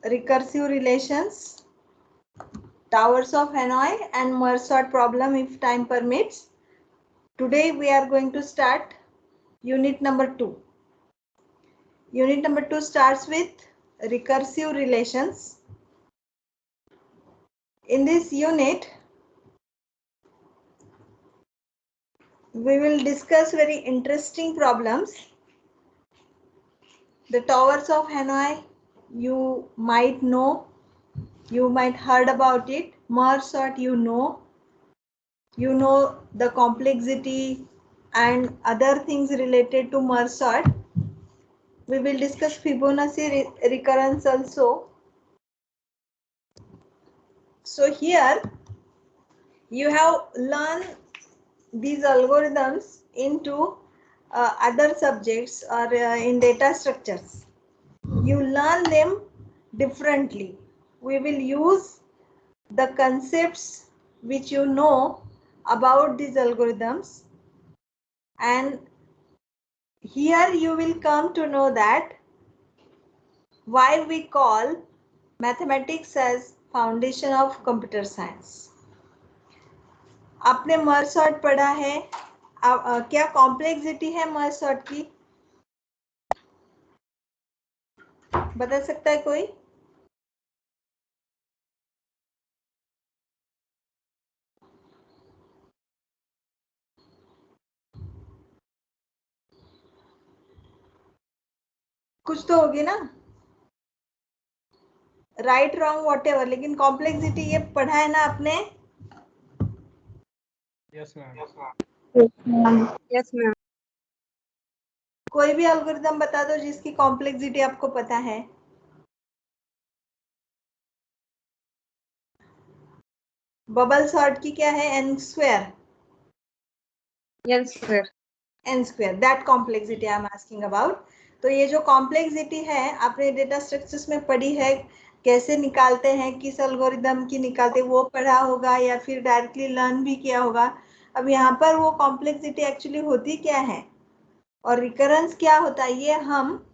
recursive relations, towers of Hanoi, and merge sort problem if time permits. Today we are going to start unit number 2. Unit number 2 starts with recursive relations. In this unit, we will discuss very interesting problems. The towers of Hanoi, you might know, you might heard about it. Merge sort, you know the complexity and other things related to merge sort. We will discuss Fibonacci recurrence also. So here you have learned these algorithms into other subjects or in data structures. You learn them differently. We will use the concepts which you know about these algorithms, and here you will come to know that why we call mathematics as foundation of computer science. आपने merge sort पढ़ा है, क्या complexity है merge sort की, बता सकता है कोई? कुछ तो होगी ना, राइट रॉन्ग वॉट एवर, लेकिन कॉम्प्लेक्सिटी ये पढ़ा है ना आपने? Yes ma'am. Yes ma'am. कोई भी एल्गोरिथम बता दो जिसकी कॉम्प्लेक्सिटी आपको पता है। बबल सॉर्ट की क्या है? n square. n square, that complexity I am asking about. तो ये जो कॉम्प्लेक्सिटी है आपने डेटा स्ट्रक्चर्स में पढ़ी है, कैसे निकालते हैं, किस एल्गोरिथम की निकालते, वो पढ़ा होगा या फिर डायरेक्टली लर्न भी किया होगा। अब यहाँ पर वो कॉम्प्लेक्सिटी एक्चुअली होती क्या है और रिकरेंस क्या होता है, ये हम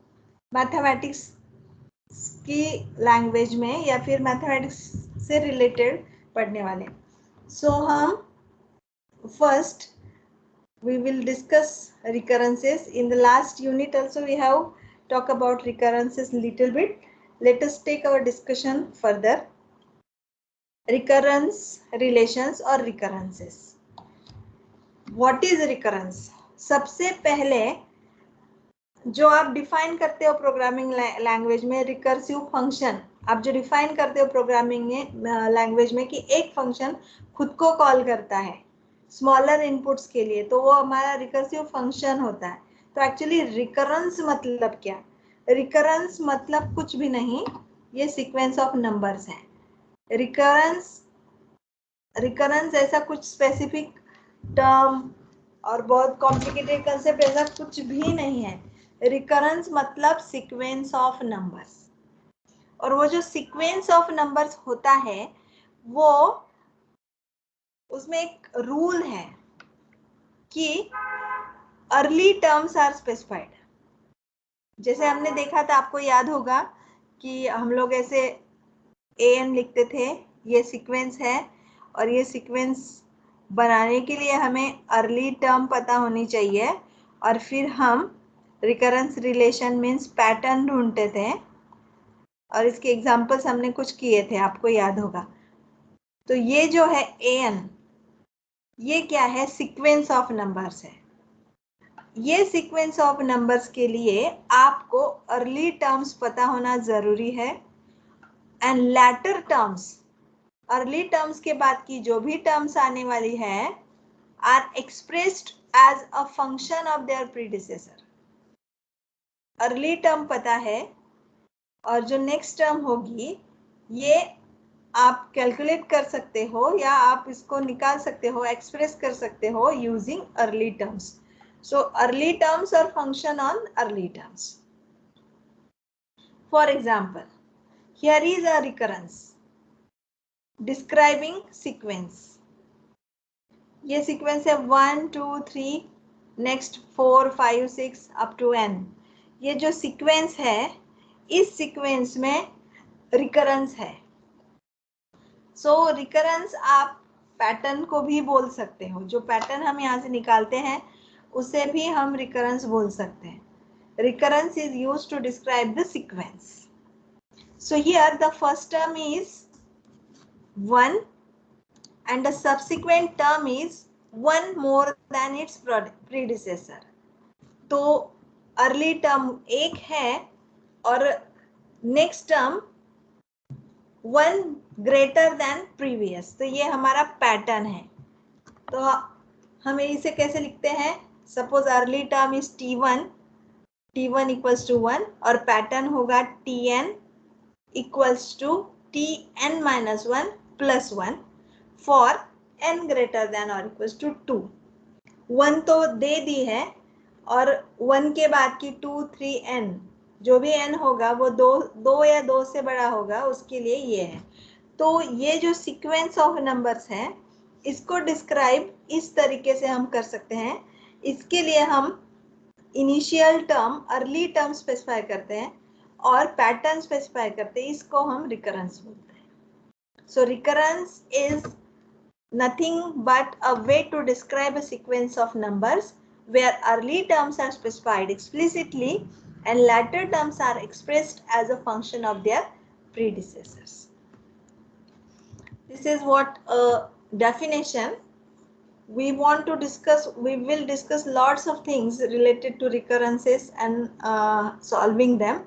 मैथमेटिक्स की लैंग्वेज में या फिर मैथमेटिक्स से रिलेटेड पढ़ने वाले। सो हम first we will discuss recurrences. In the last unit also we have talked about recurrences little bit. Let us take our discussion further. Recurrence relations or recurrences. What is recurrence? सबसे पहले जो आप define करते हो programming language में, recursive function आप जो define करते हो प्रोग्रामिंग लैंग्वेज में कि एक फंक्शन खुद को कॉल करता है स्मॉलर इनपुट्स के लिए, तो वो हमारा रिकर्सिव फंक्शन होता है। तो एक्चुअली रिकरेंस मतलब क्या? रिकरेंस मतलब कुछ भी नहीं, ये सीक्वेंस ऑफ नंबर्स हैं। रिकरेंस ऐसा कुछ स्पेसिफिक टर्म और बहुत कॉम्प्लिकेटेड कंसेप्ट ऐसा कुछ भी नहीं है। रिकरेंस मतलब सीक्वेंस ऑफ नंबर्स, और वो जो सीक्वेंस ऑफ नंबर्स होता है वो उसमें एक रूल है कि अर्ली टर्म्स आर स्पेसिफाइड। जैसे हमने देखा था, आपको याद होगा कि हम लोग ऐसे an लिखते थे, ये सीक्वेंस है, और ये सीक्वेंस बनाने के लिए हमें अर्ली टर्म पता होनी चाहिए, और फिर हम रिकरेंस रिलेशन मीन्स पैटर्न ढूंढते थे, और इसके एग्जांपल्स हमने कुछ किए थे, आपको याद होगा। तो ये जो है an, ये क्या है? सीक्वेंस ऑफ नंबर्स है। ये सीक्वेंस ऑफ नंबर्स के लिए आपको अर्ली टर्म्स पता होना जरूरी है, and later terms, early terms के बाद की जो भी टर्म्स आने वाली है are expressed as a function of their predecessor. Early term पता है और जो नेक्स्ट टर्म होगी ये आप कैलकुलेट कर सकते हो या आप इसको निकाल सकते हो, एक्सप्रेस कर सकते हो using early terms. So early terms और function on early terms. For example, here is a recurrence describing sequence. ये सीक्वेंस है 1 2 3 नेक्स्ट 4 5 6 अप टू n। ये जो सीक्वेंस है, इस सीक्वेंस में रिकरेंस है। सो रिकरेंस आप पैटर्न को भी बोल सकते हो, जो पैटर्न हम यहाँ से निकालते हैं उसे भी हम रिकरेंस बोल सकते हैं। Recurrence is used to describe the sequence. So here the first term is 1 and the subsequent term is 1 more than its predecessor. तो early term 1 है और next term 1 greater than previous. तो ये हमारा पैटर्न है। तो हमें इसे कैसे लिखते हैं? Suppose early term is T1 equals to 1 और पैटर्न होगा Tn equals to Tn minus 1 plus 1 for n greater than or equals to 2. 1 तो दे दी है और 1 के बाद की 2, 3, n जो भी n होगा वो दो या 2 से बड़ा होगा, उसके लिए ये है। तो ये जो सीक्वेंस ऑफ नंबर्स है इसको डिस्क्राइब इस तरीके से हम कर सकते हैं। इसके लिए हम initial term early term specify करते हैं और पैटर्न स्पेसिफाई करते हैं, इसको हम रिकरेंस बोलते हैं। So recurrence is nothing but a way to describe a sequence of numbers where early terms are specified explicitly and later terms are expressed as a function of their predecessors. This is what definition. We will discuss lots of things related to recurrences and solving them,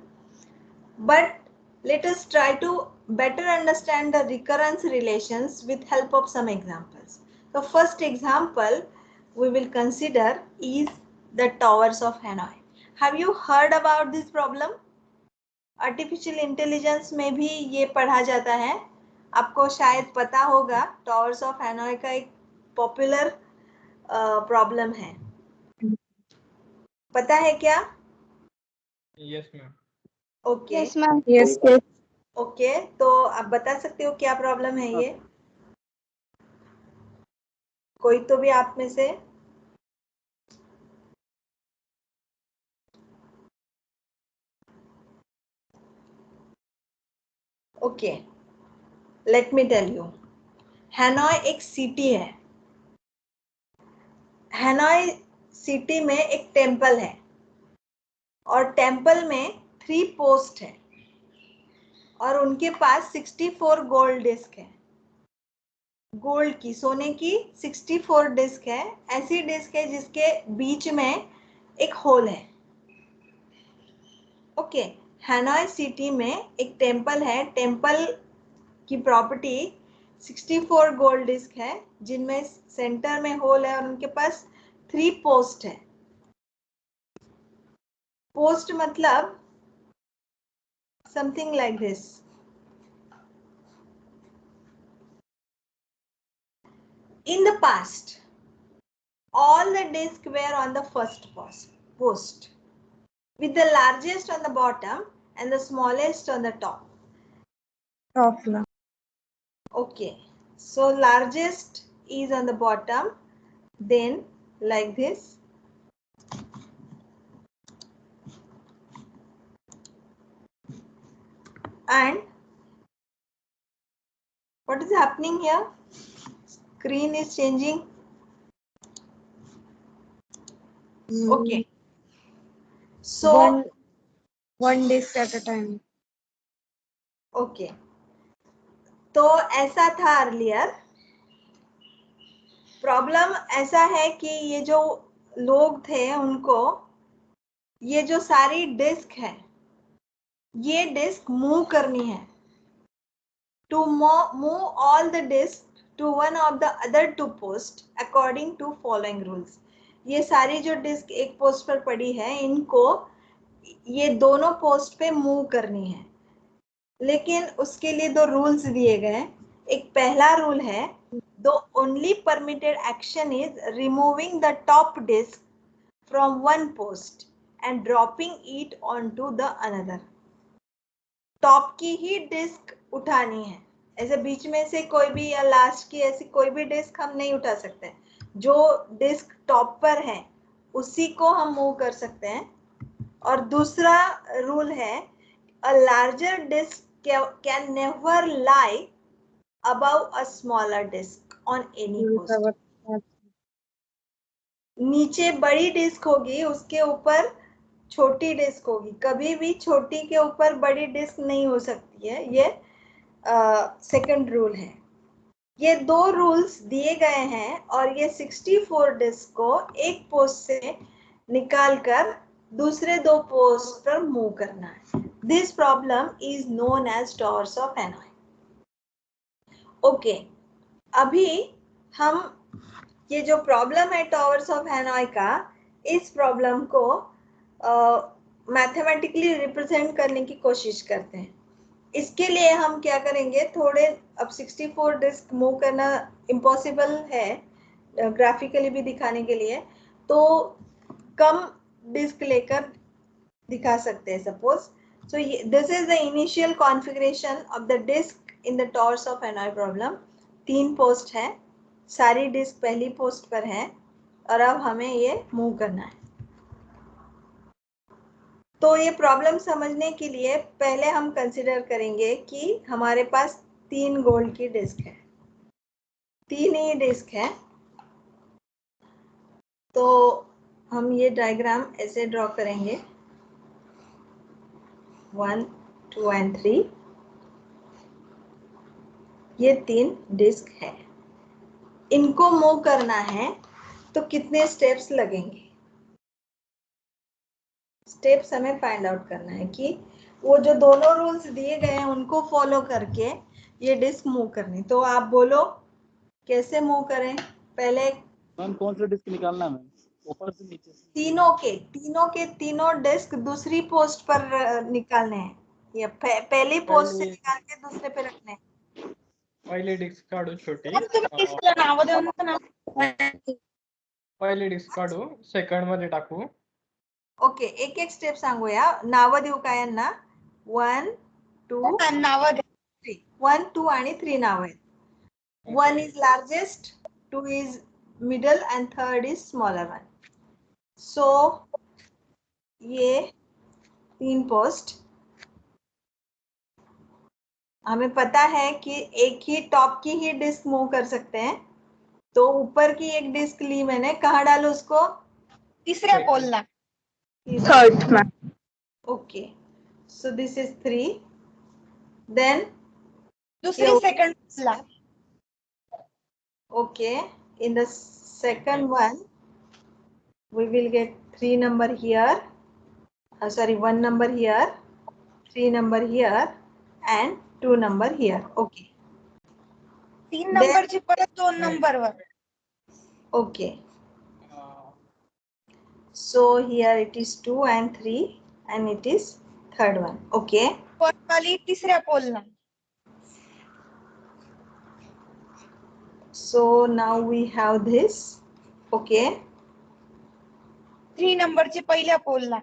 but let us try to better understand the recurrence relations with help of some examples. The first example we will consider is the towers of Hanoi. Have you heard about this problem? Artificial intelligence में भी ये पढ़ा जाता है, आपको शायद पता होगा। टावर्स ऑफ हैनोई का एक पॉपुलर प्रॉब्लम है, पता है क्या? Yes ma'am. Okay yes ma'am. Yes yes. Okay, तो आप बता सकते हो क्या प्रॉब्लम है ये? कोई तो भी आप में से? Okay, let me tell you. Hanoi एक सिटी है। हैनोई सिटी में एक टेम्पल है और टेम्पल में 3 पोस्ट है और उनके पास 64 गोल्ड डिस्क है। गोल्ड की, सोने की 64 डिस्क है। ऐसी डिस्क है जिसके बीच में एक होल है। ओके, हैनोई सिटी में एक टेम्पल है। टेम्पल की प्रॉपर्टी 64 गोल्ड डिस्क है जिनमें सेंटर में होल है और उनके पास 3 पोस्ट है। पोस्ट मतलब something like this. In the past, all the discs were on the first post, with the largest on the bottom and the smallest on the top. Okay, so largest is on the bottom, then like this. And what is happening here? Screen is changing. Okay. So one disk at a time. Okay. तो ऐसा था earlier. Problem ऐसा है कि ये जो लोग थे उनको ये जो सारी डिस्क है ये डिस्क मूव करनी है। To move all the disc to one of the other 2 post according to following rules. ये सारी जो डिस्क एक पोस्ट पर पड़ी है इनको ये दोनों पोस्ट पे मूव करनी है, लेकिन उसके लिए 2 रूल्स दिए गए। एक पहला रूल है, the only permitted action is removing the top disk from one post and dropping it onto the another. Top की ही डिस्क उठानी है, ऐसे बीच में से कोई भी या लास्ट की ऐसी कोई भी डिस्क हम नहीं उठा सकते। जो डिस्क टॉप पर है उसी को हम मूव कर सकते हैं। और दूसरा रूल है, a larger disk can never lie above a smaller disk on any post. नीचे बड़ी डिस्क होगी, उसके ऊपर छोटी डिस्क होगी, कभी भी छोटी के ऊपर बड़ी डिस्क नहीं हो सकती है। ये सेकंड रूल है। ये दो रूल्स दिए गए हैं और ये 64 डिस्क को एक पोस्ट से निकालकर दूसरे दो पोस्ट पर मूव करना है। This problem is known as towers of Hanoi. Okay, अभी हम ये जो प्रॉब्लम है टॉवर्स ऑफ हेनॉय का, इस प्रॉब्लम को मैथमेटिकली रिप्रेजेंट करने की कोशिश करते हैं। इसके लिए हम क्या करेंगे, थोड़े, अब 64 डिस्क मूव करना इम्पॉसिबल है ग्राफिकली भी दिखाने के लिए, तो कम डिस्क लेकर दिखा सकते हैं suppose. So this is the initial configuration of the disc in the towers of Hanoi problem. 3 post है, सारी डिस्क पहली पोस्ट पर है और अब हमें ये मूव करना है। तो ये प्रॉब्लम समझने के लिए पहले हम कंसिडर करेंगे कि हमारे पास 3 गोल्ड की डिस्क है, 3 ही डिस्क है। तो हम ये डायग्राम ऐसे ड्रॉ करेंगे, 1, 2 and 3। ये 3 डिस्क है, इनको मूव करना है तो कितने स्टेप्स लगेंगे। स्टेप्स हमें फाइंड आउट करना है कि वो जो दोनों रूल्स दिए गए हैं उनको फॉलो करके ये डिस्क मूव करनी। तो आप बोलो कैसे मूव करें। पहले मैम कौन सा डिस्क निकालना है मैम, ऊपर से नीचे से? तीनों डिस्क दूसरी पोस्ट पर निकालने हैं, या पहली पोस्ट से निकाल के दूसरे पे रखने हैं। पहली डिस्क काढू छोटी, पहिली डिस्क काढू, सेकंड मध्ये टाकू। ओके, एक एक स्टेप सांगूया, नाव देऊ का यांना? 1, 2, 3, 1, 2 आणि 3 नाव आहेत। 1 is largest, 2 is middle and 3rd is smaller one. So ये 3 पोस्ट, हमें पता है कि एक ही टॉप की ही डिस्क मूव कर सकते हैं। तो ऊपर की एक डिस्क ली मैंने, कहाँ डालू उसको? तीसऱ्या पोलला, third. Okay, so this is 3, then दुसरी सेकंड पोलला। Okay, in the second one, we will get 3 number here, sorry, 1 number here, 3 number here, and 2 number here. Okay. 3 नंबरची परत 2 नंबरवर. Okay. So here it is 2 and 3, and it is third one. Okay. परत आली तिसऱ्या पोलला. So now we have this. Okay. 3 नंबरची पहिल्या पोलला.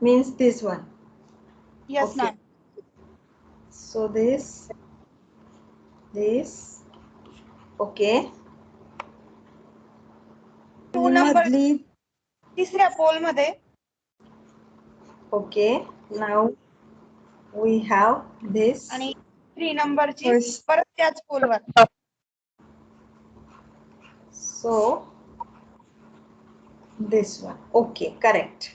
Means this one. Yes, okay. ma'am. So this, okay. 2 number तिसऱ्या पोल मध्ये. Okay, now we have this. आणि 3 नंबरची परत त्याच पोलवर. So this one. Okay, correct.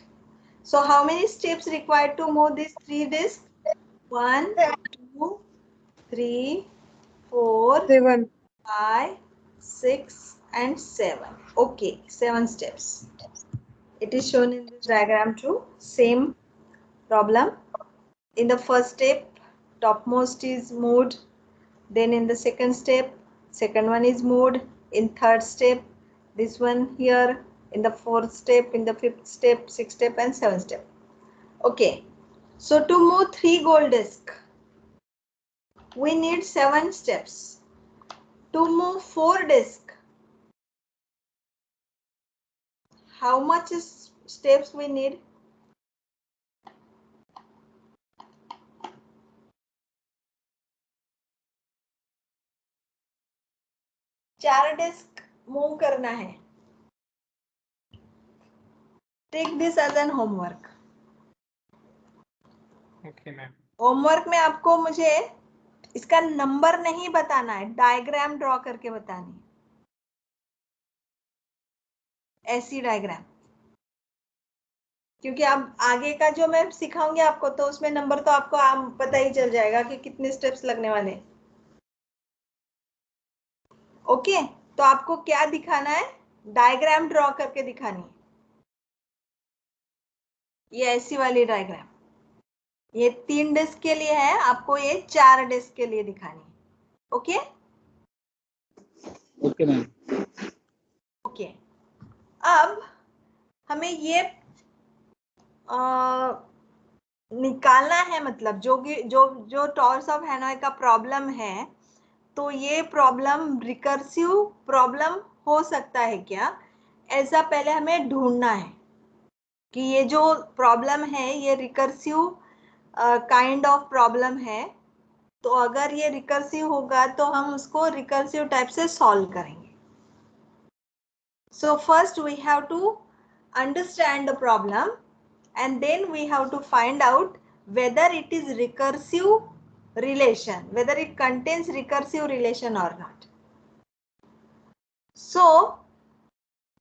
So how many steps required to move these 3 discs? 1, 2, 3, 4, 7, 5, 6 and 7. Okay, 7 steps. It is shown in this diagram too. Same problem. In the first step, topmost is moved. Then in the second step, second one is moved. In third step, this one here. In the fourth step, in the fifth step, sixth step and seventh step. Okay. So to move 3 gold discs, we need 7 steps. To move 4 discs, how much steps we need? चार disc move करना है. Take this as an homework. Okay ma'am. Homework में आपको मुझे इसका number नहीं बताना है, डायग्राम ड्रॉ करके बतानी है, ऐसी डायग्राम, क्योंकि अब आगे का जो मैं सिखाऊंगी आपको तो उसमें नंबर तो आपको पता ही चल जाएगा कि कितने स्टेप्स लगने वाले हैं। ओके, तो आपको क्या दिखाना है, डायग्राम ड्रॉ करके दिखानी है, ये ऐसी वाली डायग्राम, ये 3 डिस्क के लिए है, आपको ये 4 डिस्क के लिए दिखानी है। Okay okay ma'am. ओके, अब हमें ये निकालना है, मतलब जो जो जो टॉर्स ऑफ हैनॉय का प्रॉब्लम है, तो ये प्रॉब्लम रिकर्सिव प्रॉब्लम हो सकता है क्या, ऐसा पहले हमें ढूंढना है कि ये जो प्रॉब्लम है ये रिकर्सिव काइंड ऑफ प्रॉब्लम है। तो अगर ये रिकर्सिव होगा तो हम उसको रिकर्सिव टाइप से सॉल्व करेंगे। So first we have to understand the problem and then we have to find out whether it is recursive relation, whether it contains recursive relation or not. So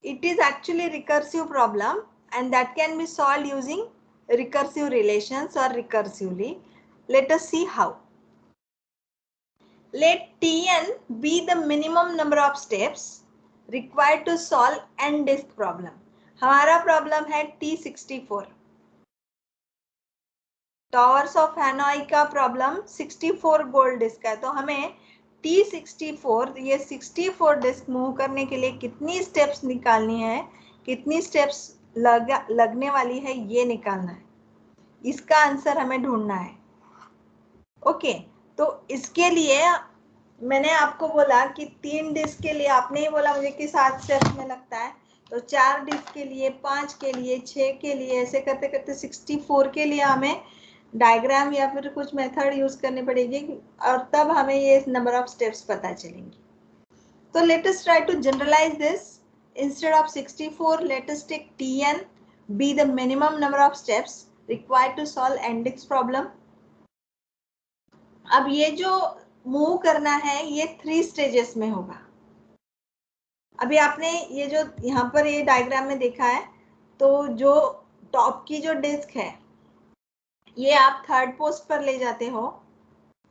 it is actually recursive problem and that can be solved using recursive relations or recursively. Let us see how. Let Tn be the minimum number of steps required to solve n disk problem. हमारा problem है T64, towers of हैनॉय का problem 64 gold disc है, तो हमें T64 ये 64 disc move करने के लिए कितनी स्टेप्स निकालनी है, कितनी स्टेप्स लगने वाली है, ये निकालना है, इसका आंसर हमें ढूंढना है। ओके, तो इसके लिए मैंने आपको बोला कि 3 डिस्क के लिए, आपने ही बोला मुझे कि 7 स्टेप्स में लगता है, तो 4 डिस्क के लिए, 5 के लिए, 6 के लिए, ऐसे करते करते 64 के लिए हमें डायग्राम या फिर कुछ मेथड यूज करनी पड़ेगी और तब हमें ये नंबर ऑफ स्टेप्स पता चलेंगे। तो let us try to generalise this. Instead of 64 let us take Tn be the minimum number of steps required to solve n-disk problem. अब ये जो मूव करना है ये 3 स्टेजेस में होगा। अभी आपने ये जो यहाँ पर ये डायग्राम में देखा है, तो जो टॉप की जो डिस्क है ये आप 3rd पोस्ट पर ले जाते हो,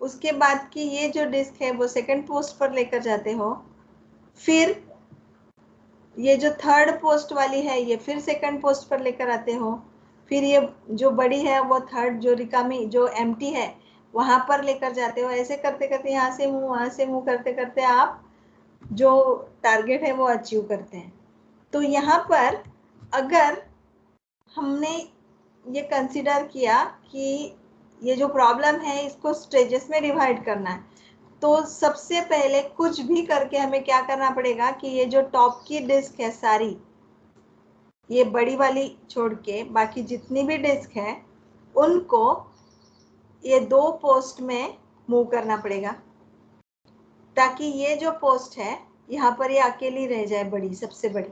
उसके बाद की ये जो डिस्क है वो 2nd पोस्ट पर लेकर जाते हो, फिर ये जो 3rd पोस्ट वाली है ये फिर 2nd पोस्ट पर लेकर आते हो, फिर ये जो बड़ी है वो 3rd जो रिकामी जो एम्प्टी है वहां पर लेकर जाते हो। ऐसे करते करते यहाँ से मूव वहां से मूव करते करते आप जो टारगेट है वो अचीव करते हैं। तो यहाँ पर अगर हमने ये कंसीडर किया कि ये जो प्रॉब्लम है इसको स्टेजेस में डिवाइड करना है, तो सबसे पहले कुछ भी करके हमें क्या करना पड़ेगा कि ये जो टॉप की डिस्क है सारी, ये बड़ी वाली छोड़ के बाकी जितनी भी डिस्क है उनको ये 2 पोस्ट में मूव करना पड़ेगा, ताकि ये जो पोस्ट है यहाँ पर ये अकेली रह जाए, बड़ी सबसे बड़ी।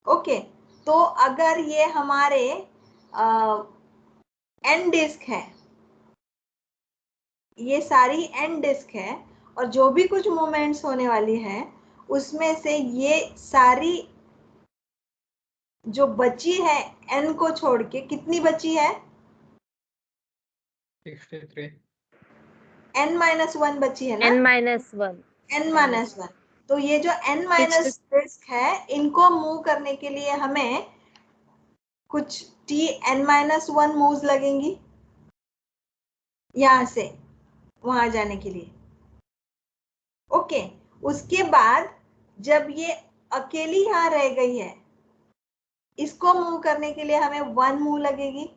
ओके, तो अगर ये हमारे n डिस्क है, ये सारी n डिस्क है और जो भी कुछ मूवमेंट्स होने वाली है उसमें से ये सारी जो बची है n को छोड़ के, कितनी बची है 63 n-1 बची है ना, n-1 n-1। तो ये जो n- डिस्क है इनको मूव करने के लिए हमें कुछ Tn-1 मूव्स लगेंगी यहां से वहां जाने के लिए। ओके, उसके बाद जब ये अकेली यहां रह गई है, इसको मूव करने के लिए हमें 1 मूव लगेगी,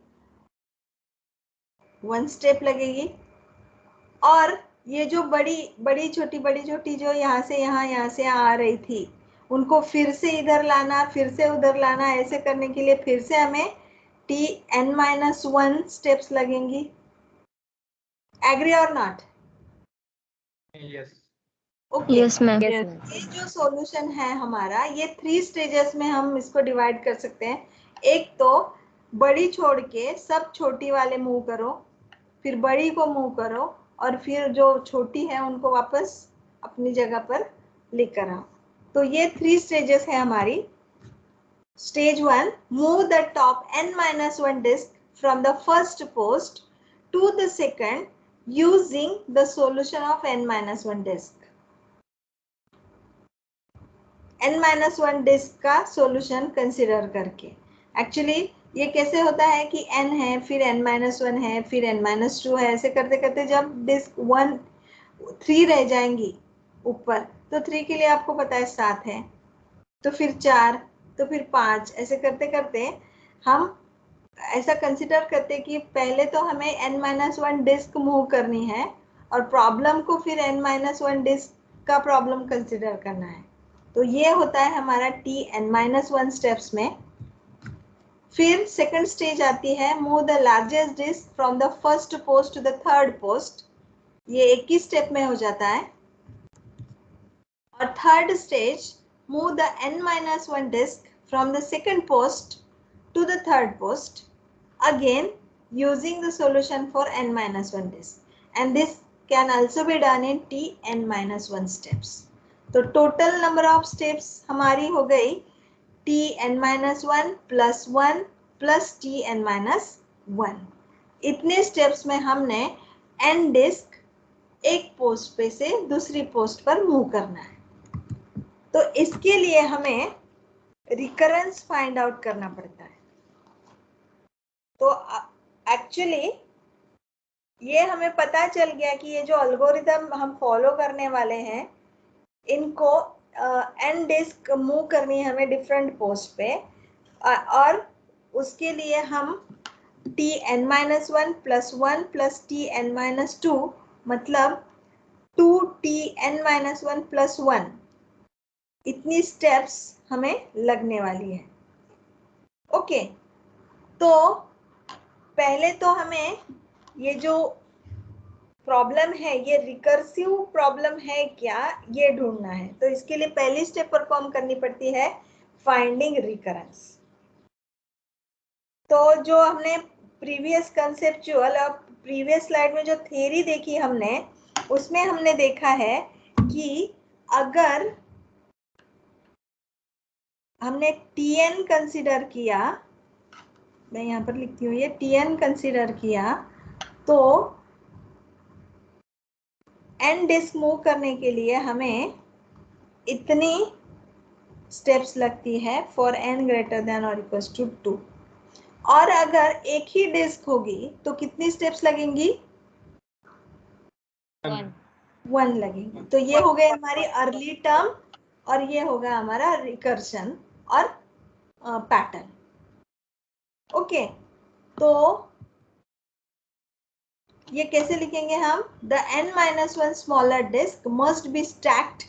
1 स्टेप लगेगी, और ये जो बड़ी छोटी जो यहाँ से यहाँ से आ रही थी उनको फिर से इधर लाना, फिर से उधर लाना, ऐसे करने के लिए फिर से हमें Tn-1 स्टेप्स लगेंगी। एग्री और not? Yes. Okay, yes ma'am. ये जो सॉल्यूशन है हमारा, ये 3 स्टेजेस में हम इसको डिवाइड कर सकते हैं। एक तो बड़ी छोड़ के सब छोटी वाले मूव करो, फिर बड़ी को मूव करो, और फिर जो छोटी है उनको वापस अपनी जगह पर लेकर आओ। तो ये 3 स्टेजेस है हमारी। Stage 1, move the top n-1 disc from the first post to the second using the solution of n-1 disc. n-1 disc का सॉल्यूशन कंसीडर करके। एक्चुअली ये कैसे होता है कि n है, फिर n-1 है, फिर n-2 है, ऐसे करते करते जब डिस्क 3 रह जाएंगी ऊपर, तो 3 के लिए आपको पता है 7 है, तो फिर 4, तो फिर 5, ऐसे करते करते हम ऐसा कंसिडर करते कि पहले तो हमें n-1 डिस्क मूव करनी है और प्रॉब्लम को फिर n-1 डिस्क का प्रॉब्लम कंसिडर करना है। तो ये होता है हमारा Tn-1 स्टेप्स में। फिर सेकंड स्टेज आती है, move the largest disc from the first post to the third post. ये एक ही स्टेप में हो जाता है। और third stage, move the n-1 disc from the second post to the third post, again using the solution for n-1 disk, and this can also be done in Tn-1 steps. तो total number of steps हमारी हो गई Tn-1 plus 1 plus Tn-1। इतने steps में हमने n disc एक post पे से दूसरी पोस्ट पर मूव करना है। तो इसके लिए हमें रिकरेंस फाइंड आउट करना पड़ता है। तो एक्चुअली ये हमें पता चल गया कि ये जो एल्गोरिथम हम फॉलो करने वाले हैं, इनको n डिस्क मूव करनी है हमें डिफरेंट पोस्ट पे, और उसके लिए हम Tn-1 प्लस 1 प्लस Tn-2 मतलब 2Tn-1 प्लस 1, इतनी स्टेप्स हमें लगने वाली है। ओके, तो पहले तो हमें ये जो प्रॉब्लम है ये रिकर्सिव प्रॉब्लम है क्या, ये ढूंढना है। तो इसके लिए पहली स्टेप परफॉर्म करनी पड़ती है, फाइंडिंग रिकरेंस। तो जो हमने प्रीवियस कंसेप्चुअल और प्रीवियस स्लाइड में जो थ्योरी देखी हमने, उसमें हमने देखा है कि अगर हमने Tn कंसीडर किया, मैं यहाँ पर लिखती हूँ, ये Tn कंसीडर किया, तो n डिस्क मूव करने के लिए हमें इतनी स्टेप्स लगती है फॉर n ग्रेटर देन और इक्वल टू 2। और अगर एक ही डिस्क होगी तो कितनी स्टेप्स लगेंगी? 1 लगेंगी। तो ये हो गई हमारी अर्ली टर्म और ये होगा हमारा रिकर्शन और पैटर्न। ओके, तो ये कैसे लिखेंगे हम? The n-1 smaller disc must be stacked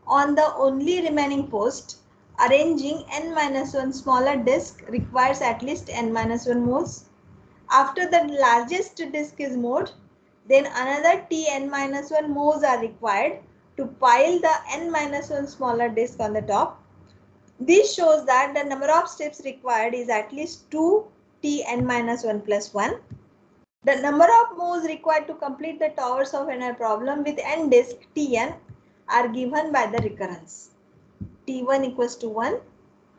on the only remaining post. Arranging n-1 smaller disk requires at least n-1 moves. After the largest disk is moved, then another Tn-1 moves are required to pile the n-1 smaller disk on the top. This shows that the number of steps required is at least 2 Tn-1 plus 1. The number of moves required to complete the towers of NR problem with n disk Tn are given by the recurrence. T1 equals to 1,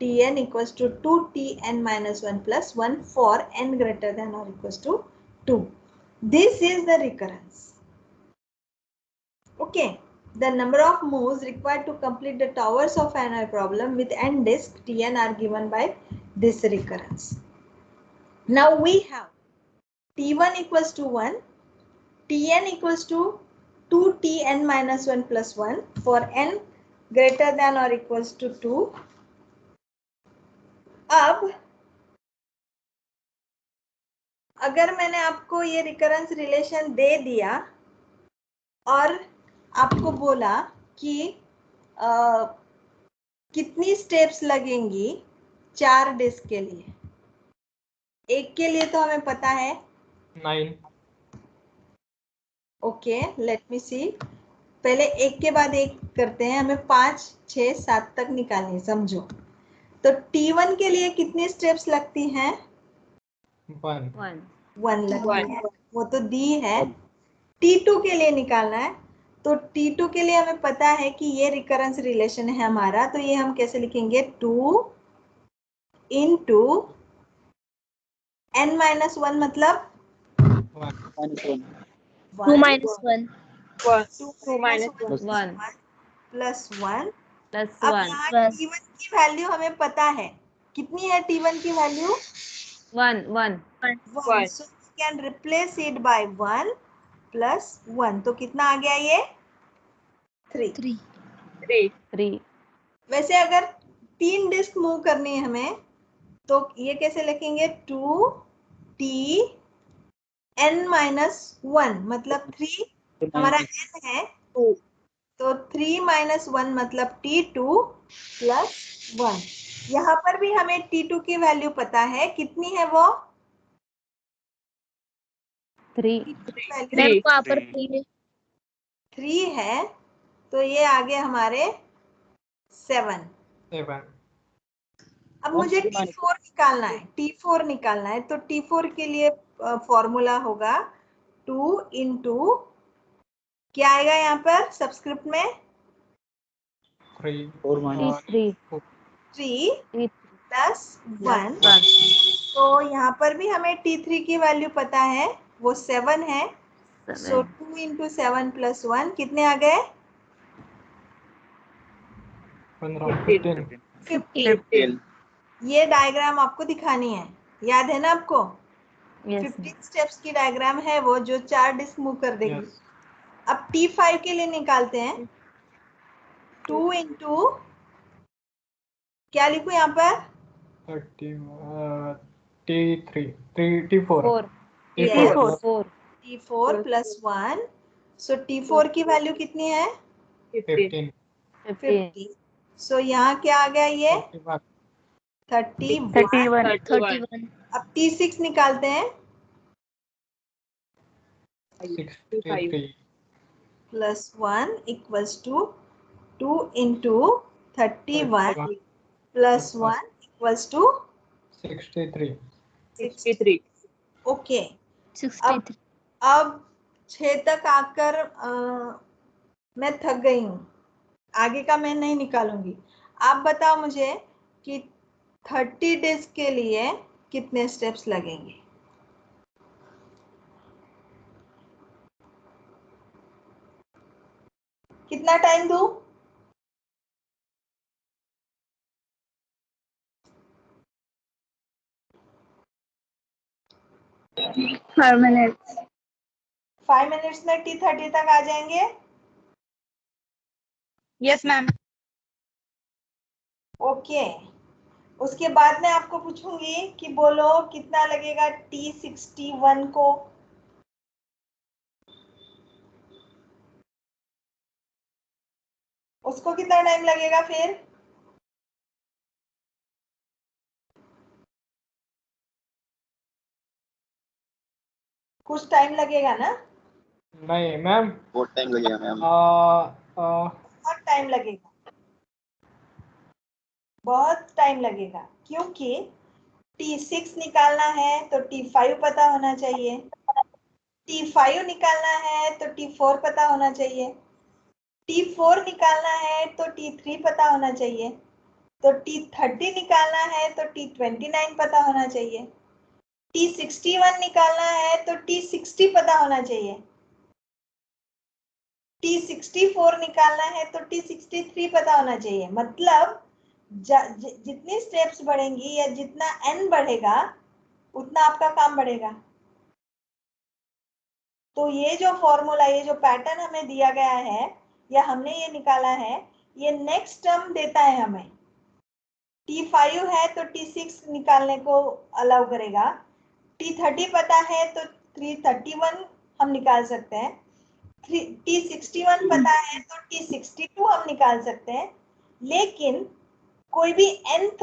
Tn equals to 2 Tn-1 plus 1 for n greater than or equals to 2. This is the recurrence. Okay, the number of moves required to complete the towers of NR problem with n disk Tn are given by this recurrence. Now we have T1 equals to 1, Tn equals to 2 Tn-1 plus 1 for n greater than or equals to 2. अब अगर मैंने आपको ये recurrence relation दे दिया और आपको बोला कि कितनी स्टेप्स लगेंगी 4 डिस्क के लिए, एक के लिए तो हमें पता है 9। ओके, लेट मी सी। पहले एक के बाद एक करते हैं, हमें 5, 6, 7 तक निकालनी, समझो। तो T1 के लिए कितनी स्टेप्स लगती हैं? 1 1 लगती है, वो तो दी है। T2 के लिए निकालना है, तो T2 के लिए हमें पता है कि ये रिकरेंस रिलेशन है हमारा, तो ये हम कैसे लिखेंगे 2 into n minus 1 मतलब 2 minus 1 2 minus 1 प्लस 1। plus अब 1 यहाँ plus T1 की वैल्यू हमें पता है, कितनी है T1 की value 1 1, so we can replace it by 1 plus 1, तो कितना आ गया ये 3। 3 वैसे अगर 3 डिस्क मूव करनी है हमें, तो ये कैसे लिखेंगे 2t n minus 1 मतलब 3 हमारा n है, तो 3 minus 1 मतलब T2 plus 1। यहाँ पर भी हमें T2 की वैल्यू पता है, कितनी है वो 3 वैल्यू मैम वहाँ पर 3 है 3 है, तो ये आ गए हमारे 7। 7 अब मुझे T4 निकालना है, T4 निकालना है, तो T4 के लिए फॉर्मूला होगा 2 into क्या आएगा यहाँ पर सबस्क्रिप्ट में 3 3 plus 1। 1 तो यहाँ पर भी हमें T3 की वैल्यू पता है, वो 7 है, सो 2 into 7 plus 1 कितने आ गए 15 15। ये डायग्राम आपको दिखानी है, याद है ना आपको, yes 15 स्टेप्स की डायग्राम है वो, जो 4 डिस्क मूव कर देगी। यस अब T5 के लिए निकालते हैं, 2 into क्या लिखूं यहाँ पर 30 T4 4 Yes. 4 T4 plus 1, so T4 की वैल्यू कितनी है 15 50। सो यहाँ क्या आ गया ये 31। 31 अब T6 निकालते हैं, 63 plus 1 equals to 2 into 31 plus 1 equals to 63 okay. 63 अब 6 तक आकर मैं थक गई हूँ, आगे का मैं नहीं निकालूंगी। आप बताओ मुझे कि 30 डेज के लिए कितने स्टेप्स लगेंगे। कितना टाइम दूं? फाइव मिनट्स 5 मिनट्स में T30 तक आ जाएंगे। यस मैम ओके, उसके बाद मैं आपको पूछूंगी कि बोलो कितना लगेगा T61 को। उसको कितना टाइम लगेगा फिर? कुछ टाइम लगेगा ना? नहीं मैम बहुत टाइम लगेगा मैम बहुत टाइम लगेगा, बहुत टाइम लगेगा, क्योंकि T6 निकालना है तो T5 पता होना चाहिए, T5 निकालना है तो T4 पता होना चाहिए, T4 निकालना है तो T3 पता होना चाहिए, तो T30 निकालना है तो T29 पता होना चाहिए, T61 निकालना है तो T60 पता होना चाहिए, T64 निकालना है तो T63 पता होना चाहिए। मतलब जितनी स्टेप्स बढ़ेंगी या जितना n बढ़ेगा उतना आपका काम बढ़ेगा। तो ये जो फॉर्मूला, ये जो पैटर्न हमें दिया गया है या हमने ये निकाला है, ये नेक्स्ट टर्म देता है हमें। T5 है तो T6 निकालने को अलाउ करेगा, T30 पता है तो 331 हम निकाल सकते हैं, T61 पता है तो T62 हम निकाल सकते हैं, लेकिन कोई भी nth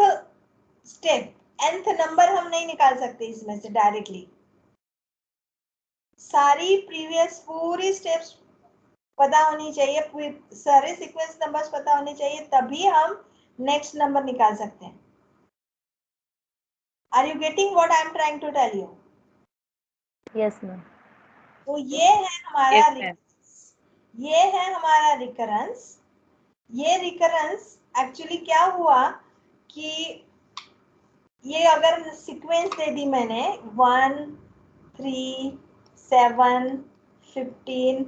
स्टेप, nth नंबर हम नहीं निकाल सकते इसमें से डायरेक्टली। सारी प्रीवियस पूरी स्टेप्स पता होनी चाहिए, सारे सीक्वेंस नंबर्स पता होने चाहिए, तभी हम नेक्स्ट नंबर निकाल सकते हैं। Are you getting what I am trying to tell you? Yes, ma'am. तो ये है हमारा Yes, ma'am. ये है हमारा रिकरेंस। ये रिकरेंस एक्चुअली क्या हुआ कि ये अगर सीक्वेंस दे दी मैंने 1 3 7 15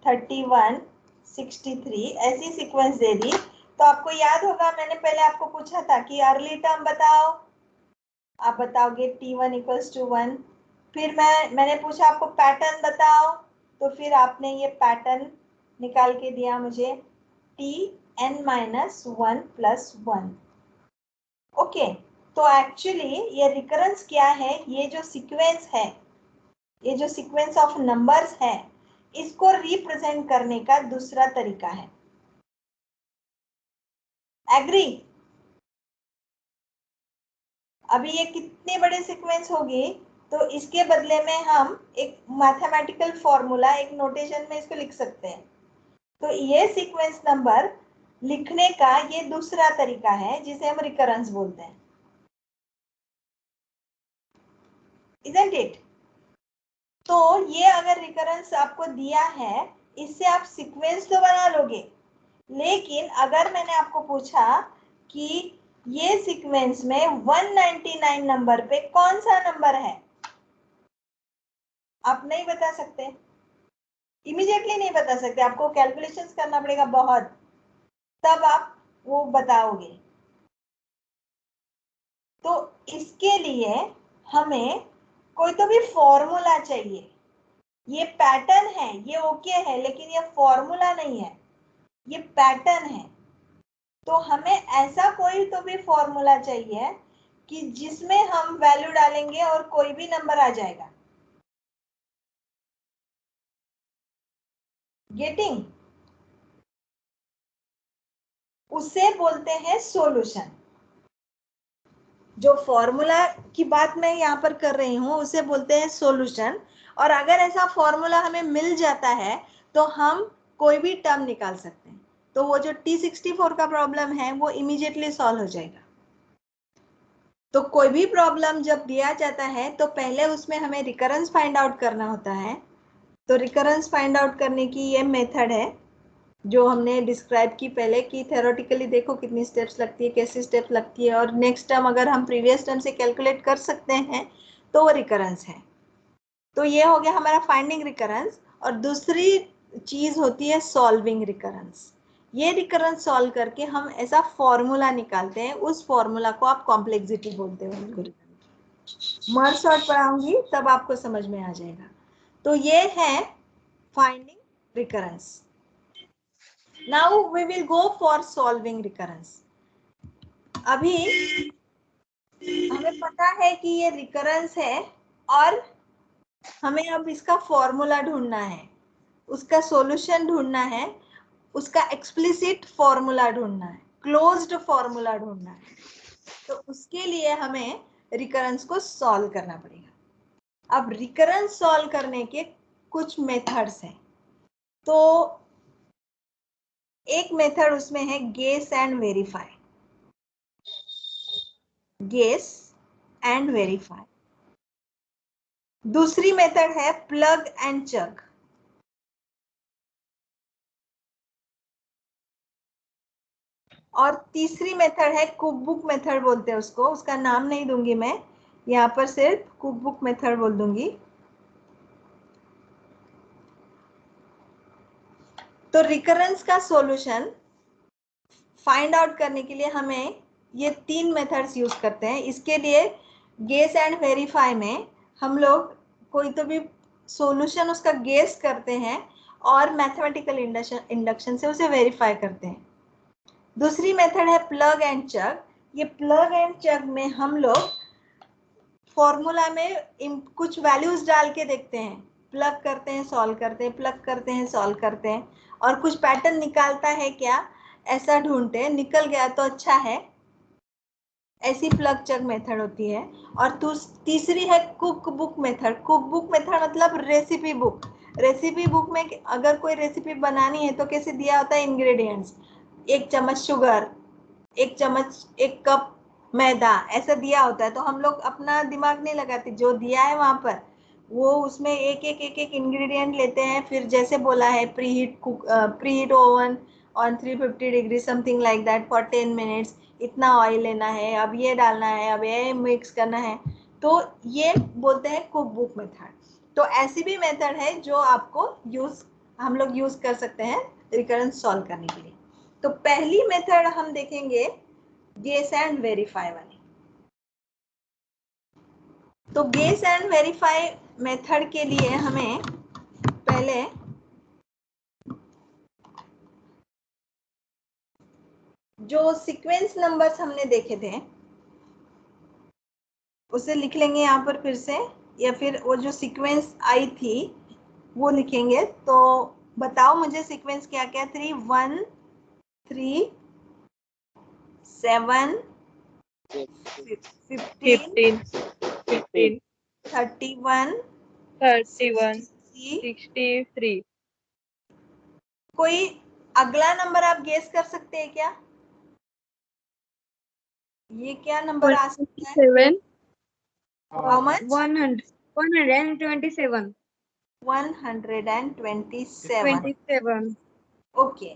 31 63 ऐसी सीक्वेंस दे दी, तो आपको याद होगा मैंने पहले आपको पूछा था कि अर्ली टर्म बताओ, आप बताओगे T1 इक्वल्स टू 1। फिर मैंने पूछा आपको पैटर्न बताओ, तो फिर आपने ये पैटर्न निकाल के दिया मुझे Tn-1 प्लस 1। ओके, तो एक्चुअली ये रिकरेंस क्या है? ये जो सीक्वेंस है, ये जो सीक्वेंस ऑफ नंबर्स है, इसको रिप्रेजेंट करने का दूसरा तरीका है। एग्री? अभी ये कितनी बड़ी सीक्वेंस होगी, तो इसके बदले में हम एक मैथमेटिकल फॉर्मूला, एक नोटेशन में इसको लिख सकते हैं। तो ये सीक्वेंस नंबर लिखने का ये दूसरा तरीका है जिसे हम रिकरेंस बोलते हैं। Isn't it? तो ये अगर रिकरेंस आपको दिया है, इससे आप सीक्वेंस तो बना लोगे, लेकिन अगर मैंने आपको पूछा कि ये सीक्वेंस में 199 नंबर पे कौन सा नंबर है, आप नहीं बता सकते, इमीडिएटली नहीं बता सकते, आपको कैलकुलेशंस करना पड़ेगा बहुत, तब आप वो बताओगे। तो इसके लिए हमें कोई तो भी फॉर्मूला चाहिए। ये पैटर्न है, ये ओके है, लेकिन ये फॉर्मूला नहीं है, ये पैटर्न है। तो हमें ऐसा कोई तो भी फॉर्मूला चाहिए कि जिसमें हम वैल्यू डालेंगे और कोई भी नंबर आ जाएगा। गेटिंग? उसे बोलते हैं सॉल्यूशन। जो फॉर्मूला की बात मैं यहाँ पर कर रही हूँ उसे बोलते हैं सॉल्यूशन। और अगर ऐसा फॉर्मूला हमें मिल जाता है तो हम कोई भी टर्म निकाल सकते हैं। तो वो जो T64 का प्रॉब्लम है वो इमीडिएटली सॉल्व हो जाएगा। तो कोई भी प्रॉब्लम जब दिया जाता है तो पहले उसमें हमें रिकरेंस फाइंड आउट करना होता है। तो रिकरेंस फाइंड आउट करने की ये मेथड है जो हमने डिस्क्राइब की पहले, कि थ्योरेटिकली देखो कितनी स्टेप्स लगती है, कैसी स्टेप लगती है, और नेक्स्ट टर्म अगर हम प्रीवियस टर्म से कैलकुलेट कर सकते हैं तो वो रिकरेंस है। तो ये हो गया हमारा फाइंडिंग रिकरेंस। और दूसरी चीज होती है सॉल्विंग रिकरेंस। ये रिकरेंस सॉल्व करके हम ऐसा फॉर्मूला निकालते हैं, उस फॉर्मूला को आप कॉम्प्लेक्सिटी बोलते हो। मर्ज शॉर्ट पढ़ाऊंगी तब आपको समझ में आ जाएगा। तो ये है finding recurrence. Now we will go for solving recurrence. अभी हमें पता है कि ये रिकरेंस है और हमें अब इसका फॉर्मूला ढूंढना है, उसका सॉल्यूशन ढूंढना है, उसका एक्सप्लिसिट फॉर्मूला ढूंढना है, क्लोज्ड फॉर्मूला ढूंढना है। तो उसके लिए हमें रिकरेंस को सॉल्व करना पड़ेगा। अब रिकरेंस सॉल्व करने के कुछ मेथड्स हैं। तो एक मेथड उसमें है guess and verify. Guess and verify. दूसरी मेथड है प्लग एंड चग। और तीसरी मेथड है कुक बुक मेथड बोलते हैं उसको, उसका नाम नहीं दूंगी मैं यहाँ पर, सिर्फ कुक बुक मेथड बोल दूंगी। तो रिकरेंस का सॉल्यूशन फाइंड आउट करने के लिए हमें ये तीन मेथड्स यूज करते हैं। इसके लिए गेस एंड वेरीफाई में हम लोग कोई तो भी सॉल्यूशन उसका गेस करते हैं और मैथमेटिकल इंडक्शन से उसे वेरीफाई करते हैं। दूसरी मेथड है प्लग एंड चग। ये प्लग एंड चग में हम लोग फॉर्मूला में कुछ वैल्यूज डाल के देखते हैं, प्लग करते हैं सॉल्व करते हैं, प्लग करते हैं सॉल्व करते हैं, और कुछ पैटर्न निकालता है क्या ऐसा ढूंढते हैं। निकल गया तो अच्छा है, ऐसी प्लग चग मेथड होती है। और तीसरी है cook book method. Cook book method मतलब रेसिपी बुक। रेसिपी बुक में अगर कोई रेसिपी बनानी है तो कैसे दिया होता है इंग्रेडिएंट्स, 1 चम्मच शुगर, 1 कप मैदा ऐसा दिया होता है, तो हम लोग अपना दिमाग नहीं लगाते, जो दिया है वहां पर वो उसमें एक एक इंग्रेडिएंट लेते हैं, फिर जैसे बोला है preheat oven on 350 degree something like that for 10 minutes, इतना ऑयल लेना है, अब ये डालना है, अब ये मिक्स करना है, तो ये बोलते हैं कुक बुक मेथड। तो ऐसी भी मेथड है जो आपको हम लोग यूज कर सकते हैं रिकरेंस सॉल्व करने के लिए। तो पहली मेथड हम देखेंगे गेस एंड वेरीफाई वाली। तो गेस एंड वेरीफाई मेथड के लिए हमें पहले जो सीक्वेंस नंबर्स हमने देखे थे उसे लिख लेंगे यहाँ पर फिर से, या फिर वो जो सीक्वेंस आई थी वो लिखेंगे। तो बताओ मुझे सीक्वेंस क्या क्या? 3 1 3 7 15 15 31 31 63। 63 कोई अगला नंबर आप गेस कर सकते हैं क्या? ये क्या नंबर आ सकता है? 7 हाउ मच? 127 127। 27 ओके,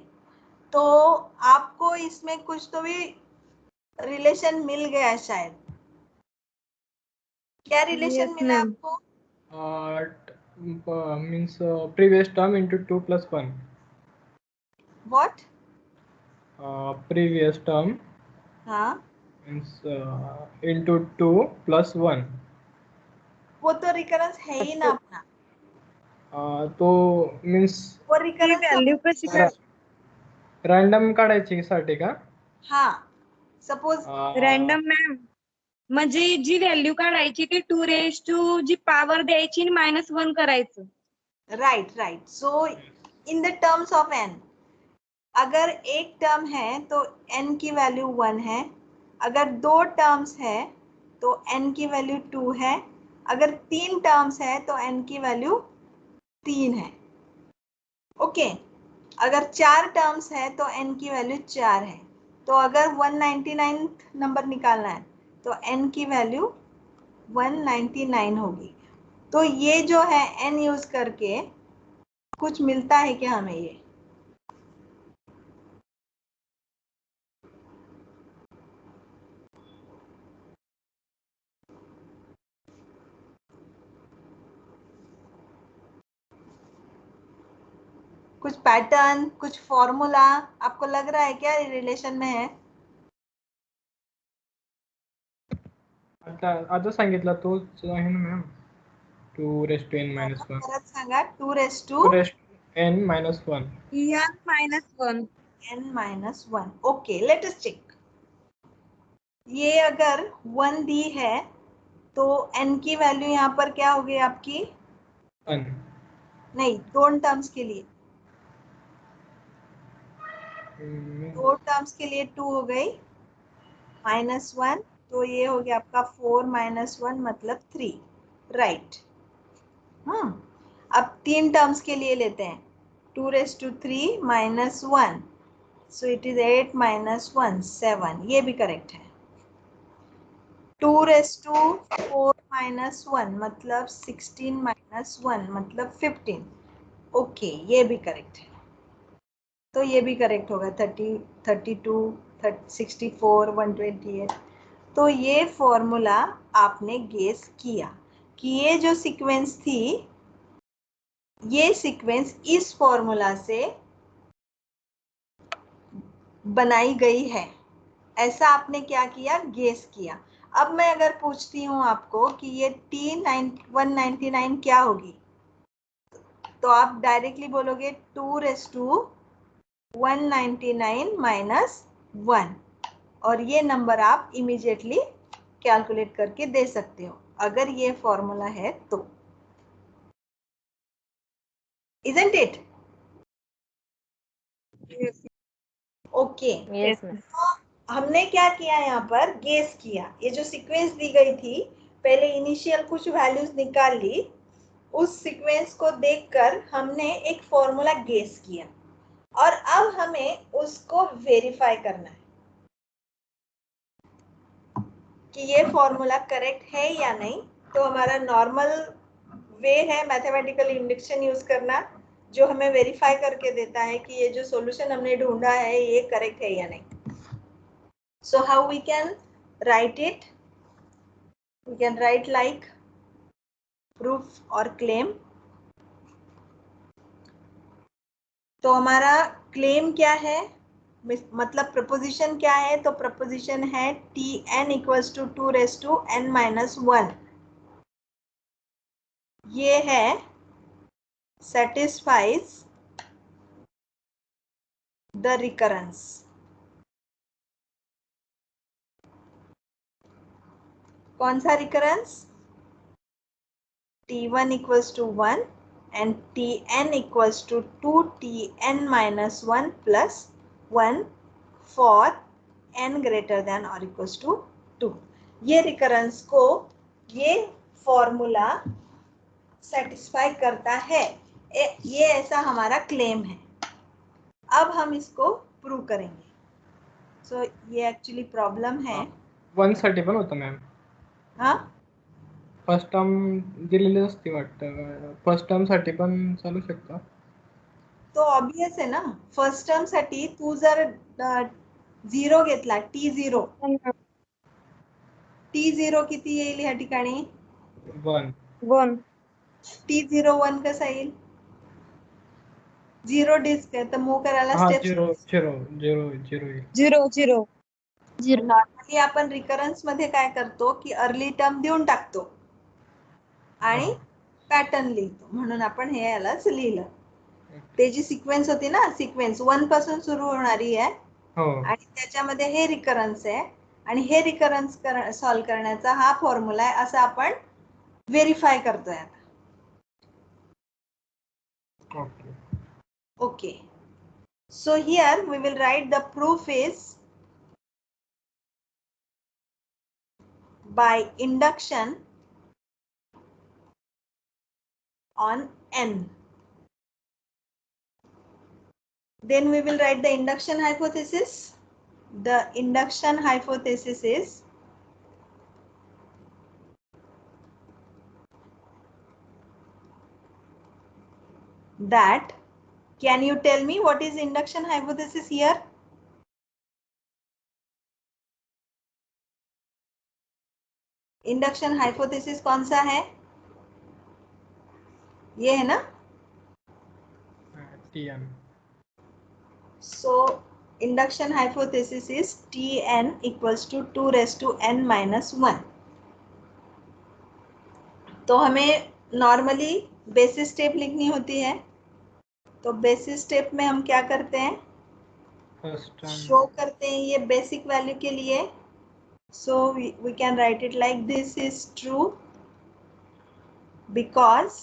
तो आपको इसमें कुछ तो भी रिलेशन मिल गया शायद। क्या रिलेशन Yes, मिला ma'am. आपको? means previous term into 2 plus 1. What? Previous term हाँ, means into 2 plus 1. वो तो रिकरेंस है ही ना अपना, तो means वो ती रिकरेंस व्हॅल्यू कशी रा- रँडम काढायची साठी का? हाँ, सपोज रॅन्डम मॅम म्हणजे जी व्हॅल्यू काढायची ती 2 जी पॉवर द्यायची आणि -1 करायचं. Right, so in the terms of n, अगर एक टर्म है तो n की वैल्यू 1 है, अगर दो टर्म्स है तो n की वैल्यू 2 है, अगर तीन टर्म्स है तो n की वैल्यू 3 है। ओके, अगर चार टर्म्स है तो n की वैल्यू 4 है। तो अगर 199 नंबर निकालना है तो n की वैल्यू 199 होगी। तो ये जो है n यूज करके कुछ मिलता है क्या हमें? ये कुछ पैटर्न, कुछ फॉर्मूला आपको लग रहा है क्या रिलेशन में है? आता सांगितला तोच आहे ना मॅम. 2n-1. परत सांगा. 2n-1. n-1 2n-1. Okay, let us check. ये अगर 1 दी है तो n की वैल्यू यहाँ पर क्या हो गई आपकी? 1. नहीं, दोनों टर्म्स के लिए, दो टर्म्स के लिए 2 हो गई, -1, तो ये हो गया आपका 4 - 1 मतलब 3, राइट। अब तीन टर्म्स के लिए लेते हैं। 2⁻³ - 1, सो इट इज 8 - 1 7, ये भी करेक्ट है। 2⁻4 - 1 मतलब 16 - 1 मतलब 15, ओके, ये भी करेक्ट है। तो ये भी करेक्ट होगा। 30 32 64 128। तो ये फॉर्मूला आपने गेस किया कि ये जो सीक्वेंस थी, ये सीक्वेंस इस फॉर्मूला से बनाई गई है, ऐसा आपने क्या किया? गेस किया। अब मैं अगर पूछती हूँ आपको कि ये T199 क्या होगी, तो आप डायरेक्टली बोलोगे 2⁻199 - 1, और ये नंबर आप इमीडिएटली कैलकुलेट करके दे सकते हो अगर ये फॉर्मूला है तो। Isn't it? Okay, Yes, ma'am. हमने क्या किया? यहाँ पर गेस किया। ये जो सीक्वेंस दी गई थी, पहले इनिशियल कुछ वैल्यूज निकाल ली, उस सीक्वेंस को देखकर हमने एक फॉर्मूला गेस किया, और अब हमें उसको वेरीफाई करना है। कि ये फॉर्मूला करेक्ट है या नहीं, तो हमारा नॉर्मल वे है मैथमेटिकल इंडक्शन यूज करना, जो हमें वेरीफाई करके देता है कि ये जो सॉल्यूशन हमने ढूंढा है ये करेक्ट है या नहीं. So how we can write it? We can write like proof और क्लेम. तो हमारा क्लेम क्या है, मतलब प्रपोजिशन क्या है? तो प्रपोजिशन है Tn equals to 2 raise to n minus 1. ये है satisfies the recurrence. कौन सा recurrence? T1 equals to 1 and Tn equals to 2Tn minus 1 plus 1 for n greater than or equals to 2. ये recurrence को ये फॉर्मूला सेटिस्फाई करता है. ये ऐसा हमारा क्लेम है. अब हम इसको प्रूव करेंगे. सो ये एक्चुअली प्रॉब्लेम है. 1 साठी पण होतं मॅम. हाँ, फर्स्ट टर्म दिलेली असते वाटतं. फर्स्ट टर्म साठी पण चालू शकतो. तो ऑब्वियस आहे ना. फर्स्ट टर्म साठी तू जर 0 घेतला T0, T0 किती येईल ह्या ठिकाणी? 1 1 T0 1 कसा येईल? 0 डिस्क आहे तर मूव्ह करायला हा स्टेप्स. 0 0 0 0 येईल. 0 0 नॉर्मली आपण रिकरन्स मध्ये काय करतो की अर्ली टर्म देऊन टाकतो आणि हा. पॅटर्न लिहितो, म्हणून आपण हे यालाच लिहिलं. ते जी सिक्वेन्स होती ना, सिक्वेन्स 1 पासून सुरू होणारी आहे हो. आणि त्याच्यामध्ये हे रिकरन्स आहे आणि हे रिकरन्स सॉल्व्ह करण्याचा हा फॉर्म्युला आहे, असं आपण व्हेरीफाय करतोय आता. Okay. Okay, so here we will write the proof is by induction on n. Then we will write the induction hypothesis. The induction hypothesis is that, can you tell me what is induction hypothesis here? Induction hypothesis कौन सा है? ये है ना. Tn. So induction hypothesis is Tn equals to 2 raised to n minus 1. तो हमें normally basis step लिखनी होती है. तो बेसिस स्टेप में हम क्या करते हैं? फर्स्ट टर्म शो करते हैं ये बेसिक वैल्यू के लिए. So we can write it like this is true because,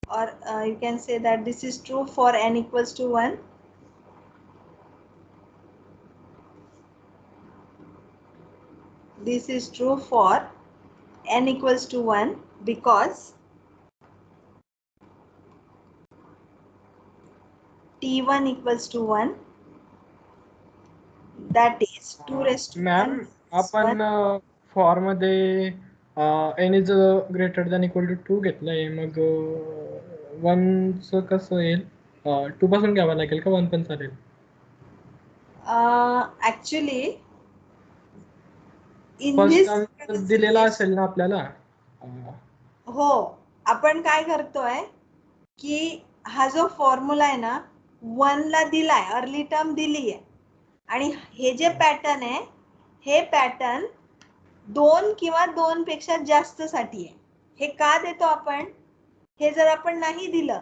or you can say that this is true for n equals to 1. This is true for n equals to 1 because T1 equals to 1, that is 2 raised to ma'am 1 आपण for मध्ये n is greater than equal to 2 घेतलंय, मग 1 चं कसं येईल? 2 पासून घ्यावं लागेल का 1 पण चालेल? actually in first this term दिलेला असेल ना आपल्याला. हो, आपण काय करतोय की हा जो फॉर्म्युला आहे ना 1 ला दिलाय, अर्ली टर्म दिली आहे आणि हे जे पॅटर्न आहे हे पॅटर्न 2 किंवा 2 पेक्षा जास्त साठी आहे. हे का देतो आपण? हे जर आपण नाही दिलं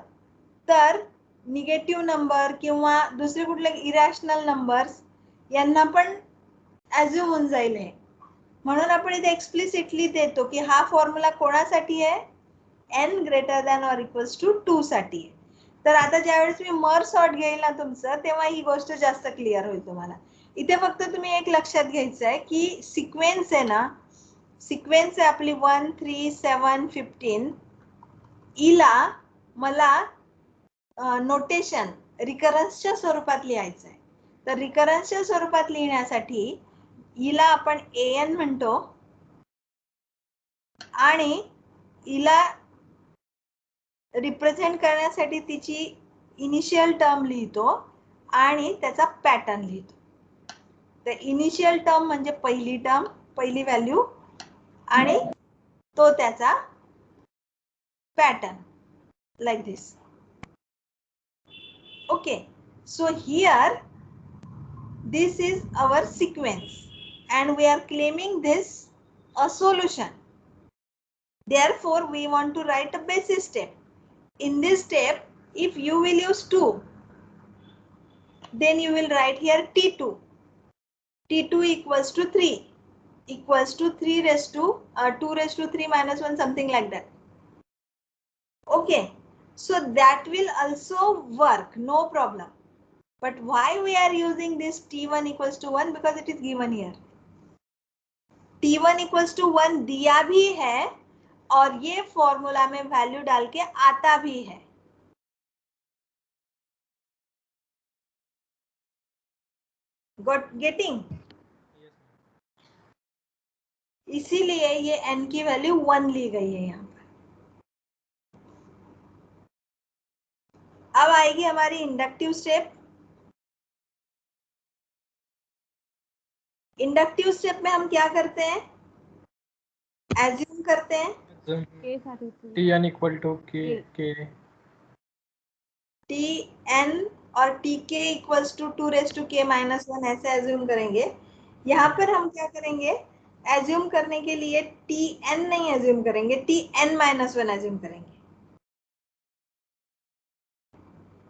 तर निगेटिव्ह नंबर किंवा दुसरे कुठले इरॅशनल नंबर्स यांना पण ॲज्युम होऊन जाईल हे. म्हणून आपण इथे एक्सप्लिसिटली देतो की हा फॉर्म्युला कोणासाठी आहे? n greater than or equals to 2 साठी आहे. तर आता ज्यावेळेस मी मर सॉर्ट घेईल ना तुमचं, तेव्हा ही गोष्ट जास्त क्लिअर होईल तुम्हाला. इथे फक्त तुम्ही एक लक्षात घ्यायचं आहे की सिक्वेन्स आहे ना, सिक्वेन्स आहे आपली 1 3 7 15. इला मला नोटेशन रिकरन्सच्या स्वरूपात लिहायचं आहे. तर रिकरन्शियल स्वरूपात लिहिण्यासाठी हिला आपण an म्हणतो आणि हिला रिप्रेझेंट करण्यासाठी तिची इनिशियल टर्म लिहितो आणि त्याचा पॅटर्न लिहितो. तर इनिशियल टर्म म्हणजे पहिली टर्म, पहिली व्हॅल्यू आणि तो त्याचा pattern like this. Okay, so here this is our sequence and we are claiming this a solution. Therefore we want to write a basis step. In this step, if you will use 2, then you will write here T2. T2 equals to 3 equals to 3 raised to 2 raised to 3 minus 1, something like that. Okay, so that will also work, no problem. But why we are using this T1 equals to 1? Because it is given here. T1 equals to 1 दिया भी है और ये formula में value डाल के आता भी है. Getting? इसीलिए ये n की वैल्यू 1 ली गई है यहाँ पर. अब आएगी हमारी इंडक्टिव स्टेप. इंडक्टिव स्टेप में हम क्या करते हैं? एज्यूम करते हैं Tn equal to k. Tn और Tk equals to 2 raised to k minus 1 ऐसे एज्यूम करेंगे. यहाँ पर हम क्या करेंगे? एज्यूम करने के लिए Tn नहीं एज्यूम करेंगे, Tn minus 1 एज्यूम करेंगे.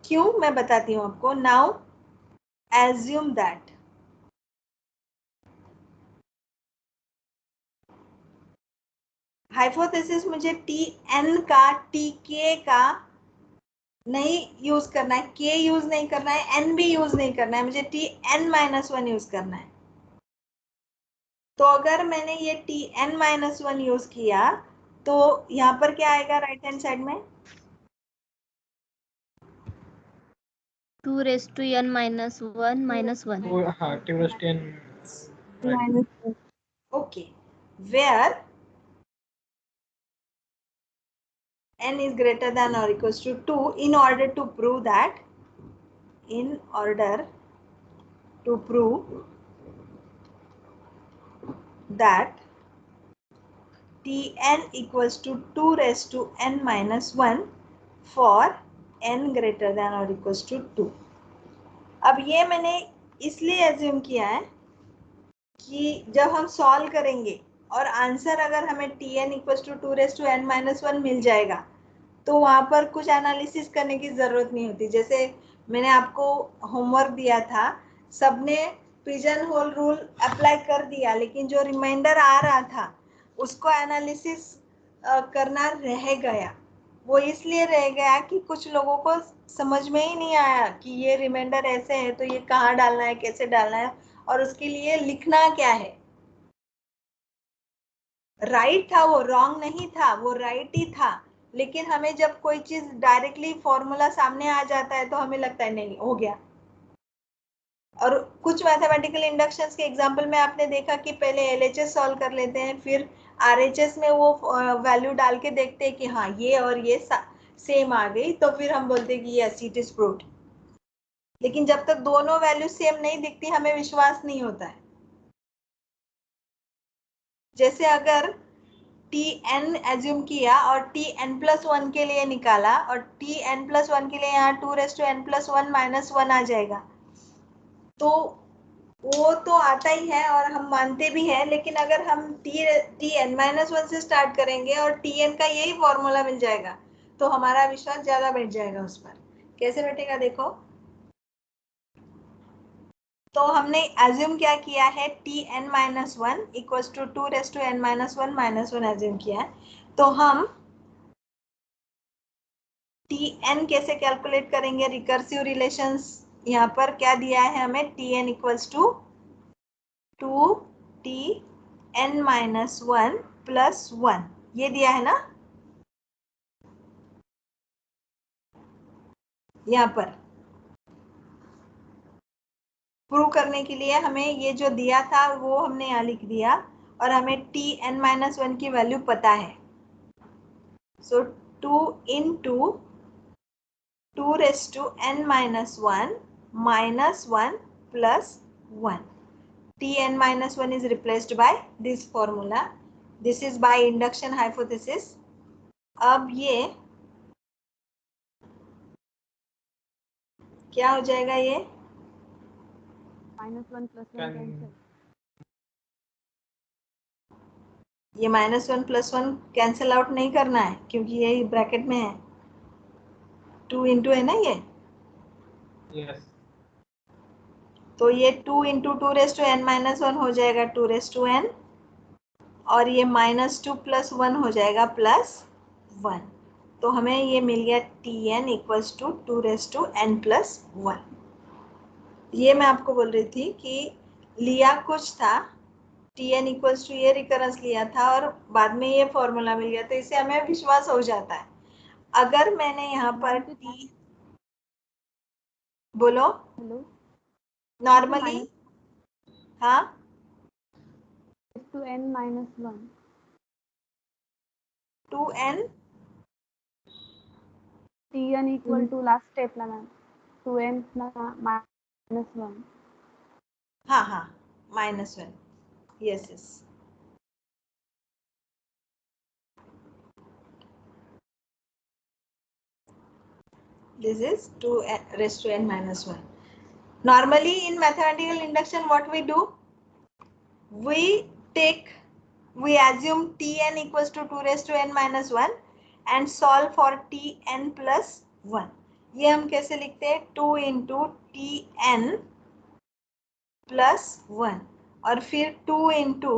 क्यों? मैं बताती हूँ आपको. नाउ एज्यूम दैट हाइपोथेसिस मुझे Tn का Tk का नहीं यूज करना है, k यूज नहीं करना है, n भी यूज नहीं करना है, मुझे Tn minus 1 यूज करना है. तो अगर मैंने ये Tn minus 1 यूज किया तो यहाँ पर क्या आएगा राइट हैंड साइड में? 2 raised to n minus 1 minus 1. हाँ, 2 raised to n minus 1. Okay, where n is greater than or equals to 2, in order to prove that Tn equals to 2 raised to n minus 1 for n greater than or equals to 2. अब ये मैंने इसलिए assume किया है कि जब हम solve करेंगे और आंसर अगर हमें Tn equals to 2 raised to n minus 1 मिल जाएगा तो वहां पर कुछ एनालिसिस करने की जरूरत नहीं होती. जैसे मैंने आपको होमवर्क दिया था, सबने पिजन होल रूल अप्लाई कर दिया, लेकिन जो रिमाइंडर आ रहा था उसको एनालिसिस करना रह गया. वो इसलिए रह गया कि कुछ लोगों को समझ में ही नहीं आया कि ये रिमाइंडर ऐसे है तो ये कहाँ डालना है, कैसे डालना है और उसके लिए लिखना क्या है. राइट था वो, रॉन्ग नहीं था, वो राइट ही था. लेकिन हमें जब कोई चीज डायरेक्टली फॉर्मूला सामने आ जाता है तो हमें लगता है नहीं हो गया. और कुछ मैथमेटिकल इंडक्शंस के एग्जांपल में आपने देखा कि पहले एलएचएस सॉल्व कर लेते हैं, फिर आरएचएस में वो वैल्यू डाल के देखते हैं कि हाँ ये और ये सेम आ गई, तो फिर हम बोलते हैं कि यस इट इज प्रूव्ड. लेकिन जब तक दोनों वैल्यू सेम नहीं दिखती हमें विश्वास नहीं होता है. जैसे अगर Tn एज्यूम किया और Tn+1 के लिए निकाला और Tn+1 के लिए यहाँ 2 raised to n+1 minus 1 आ जाएगा, तो वो तो आता ही है और हम मानते भी हैं. लेकिन अगर हम Tn-1 से स्टार्ट करेंगे और Tn का यही फॉर्मूला मिल जाएगा तो हमारा विश्वास ज्यादा बैठ जाएगा उस पर. कैसे बैठेगा देखो. तो हमने एज्यूम क्या किया है? Tn-1 equals to 2 raised to n minus 1 minus 1 assume किया है. तो हम Tn कैसे कैलकुलेट करेंगे? रिकर्सिव रिलेशंस यहाँ पर क्या दिया है हमें? Tn equals to 2Tn minus 1 plus 1 ये दिया है ना यहाँ पर. प्रूव करने के लिए हमें ये जो दिया था वो हमने यहाँ लिख दिया और हमें Tn-1 की वैल्यू पता है. सो 2 into 2 raised to n minus 1 minus 1 plus 1. Tn-1 is replaced by this formula. This is by induction hypothesis. अब ये क्या हो जाएगा? ये -1 + 1 कैंसिल. ये -1 + 1 कैंसिल आउट नहीं करना है क्योंकि ये ब्रैकेट में है. 2 into है ना ये. यस. तो ये 2 into 2 raised to n-1 हो जाएगा 2 raised to n और ये -2 + 1 हो जाएगा +1. तो हमें ये मिल गया Tn = 2 raised to n + 1. ये मैं आपको बोल रही थी कि लिया कुछ था, Tn = ये रिकरेंस लिया था और बाद में ये फॉर्मूला मिल गया, तो इससे हमें विश्वास हो जाता है. अगर मैंने यहाँ पर बोलो हेलो. नॉर्मली, हाँ, to n - 1. 2n Tn = last step ला मॅम 2n - 1. हाँ हाँ -1. Yes yes. This is 2 raised to n minus 1. Normally in mathematical induction what we do? We assume Tn = 2 raised to n minus 1 and solve for Tn plus 1. ये हम कैसे लिखते हैं? 2 into Tn plus 1 और फिर 2 into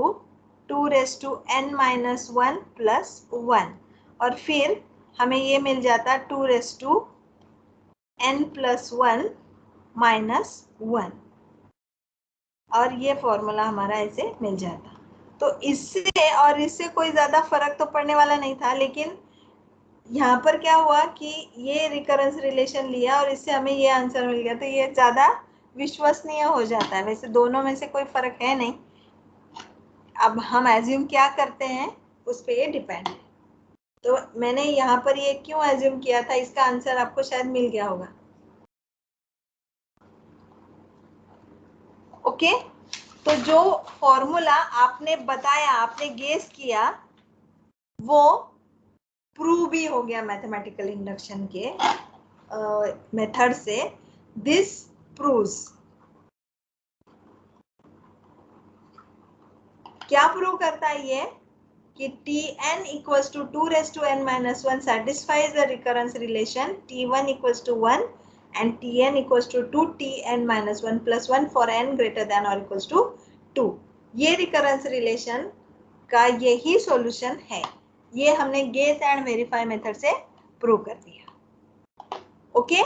2 raised to n minus 1 plus 1 और फिर हमें ये मिल जाता 2 raised to n plus 1 minus 1 और ये फॉर्मूला हमारा ऐसे मिल जाता. तो इससे और इससे कोई ज्यादा फर्क तो पड़ने वाला नहीं था, लेकिन यहाँ पर क्या हुआ कि ये रिकरेंस रिलेशन लिया और इससे हमें ये आंसर मिल गया, तो ये ज्यादा विश्वसनीय हो जाता है. वैसे दोनों में से कोई फर्क है नहीं. अब हम एज्यूम क्या करते हैं उस पर ये डिपेंड है. तो मैंने यहाँ पर ये क्यों एज्यूम किया था, इसका आंसर आपको शायद मिल गया होगा. ओके, तो जो फॉर्मूला आपने बताया, आपने गेस किया, वो प्रूव भी हो गया मैथमेटिकल इंडक्शन के मेथड से. दिस प्रूव्स, क्या प्रूव करता है ये कि Tn = 2 raised to n minus 1 satisfies the recurrence relation T1 = 1 and Tn = 2 Tn minus 1 plus 1 for n greater than or equals to 2. ये रिकरेंस रिलेशन का यही सॉल्यूशन है. ये हमने गेस एंड वेरीफाई मेथड से प्रूव कर दिया. Okay,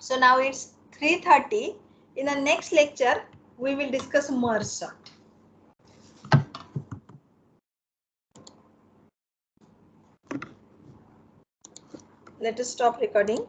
so now it's 3:30. In the next lecture we will discuss merge sort. Let us stop recording.